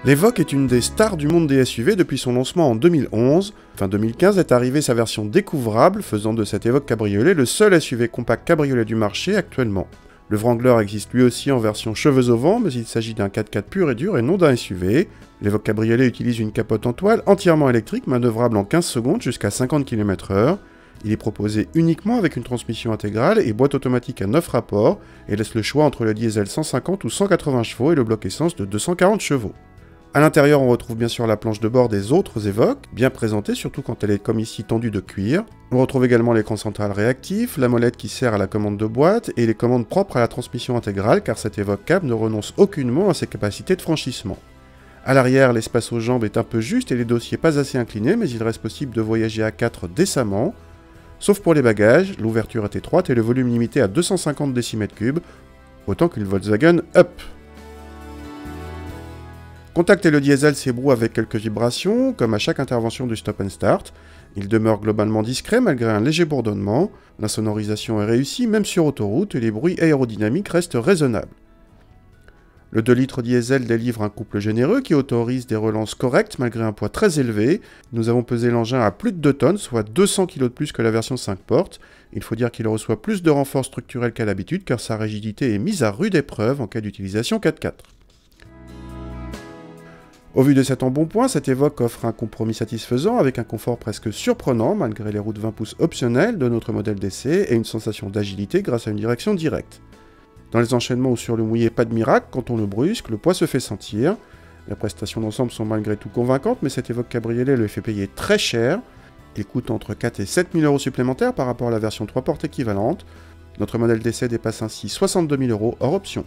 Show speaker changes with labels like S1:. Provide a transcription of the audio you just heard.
S1: L'Evoque est une des stars du monde des SUV depuis son lancement en 2011. Fin 2015 est arrivée sa version découvrable, faisant de cette Evoque cabriolet le seul SUV compact cabriolet du marché actuellement. Le Wrangler existe lui aussi en version cheveux au vent, mais il s'agit d'un 4x4 pur et dur et non d'un SUV. L'Evoque cabriolet utilise une capote en toile entièrement électrique, manœuvrable en 15 secondes jusqu'à 50 km/h. Il est proposé uniquement avec une transmission intégrale et boîte automatique à 9 rapports, et laisse le choix entre le diesel 150 ou 180 chevaux et le bloc essence de 240 chevaux. A l'intérieur, on retrouve bien sûr la planche de bord des autres Evoque, bien présentée surtout quand elle est comme ici tendue de cuir. On retrouve également l'écran central réactif, la molette qui sert à la commande de boîte et les commandes propres à la transmission intégrale car cette Evoque Cab ne renonce aucunement à ses capacités de franchissement. A l'arrière, l'espace aux jambes est un peu juste et les dossiers pas assez inclinés, mais il reste possible de voyager à 4 décemment. Sauf pour les bagages, l'ouverture est étroite et le volume limité à 250 décimètres cubes, autant qu'une Volkswagen Up. Contacter le diesel s'ébroue avec quelques vibrations, comme à chaque intervention du stop and start. Il demeure globalement discret malgré un léger bourdonnement. La sonorisation est réussie même sur autoroute et les bruits aérodynamiques restent raisonnables. Le 2 litres diesel délivre un couple généreux qui autorise des relances correctes malgré un poids très élevé. Nous avons pesé l'engin à plus de 2 tonnes, soit 200 kg de plus que la version 5 portes. Il faut dire qu'il reçoit plus de renforts structurels qu'à l'habitude car sa rigidité est mise à rude épreuve en cas d'utilisation 4x4. Au vu de cet embonpoint, cette Evoque offre un compromis satisfaisant avec un confort presque surprenant malgré les roues de 20 pouces optionnelles de notre modèle d'essai et une sensation d'agilité grâce à une direction directe. Dans les enchaînements ou sur le mouillé, pas de miracle, quand on le brusque, le poids se fait sentir. Les prestations d'ensemble sont malgré tout convaincantes, mais cette Evoque cabriolet le fait payer très cher. Il coûte entre 4 et 7 000 € supplémentaires par rapport à la version 3 portes équivalente. Notre modèle d'essai dépasse ainsi 62 000 € hors option.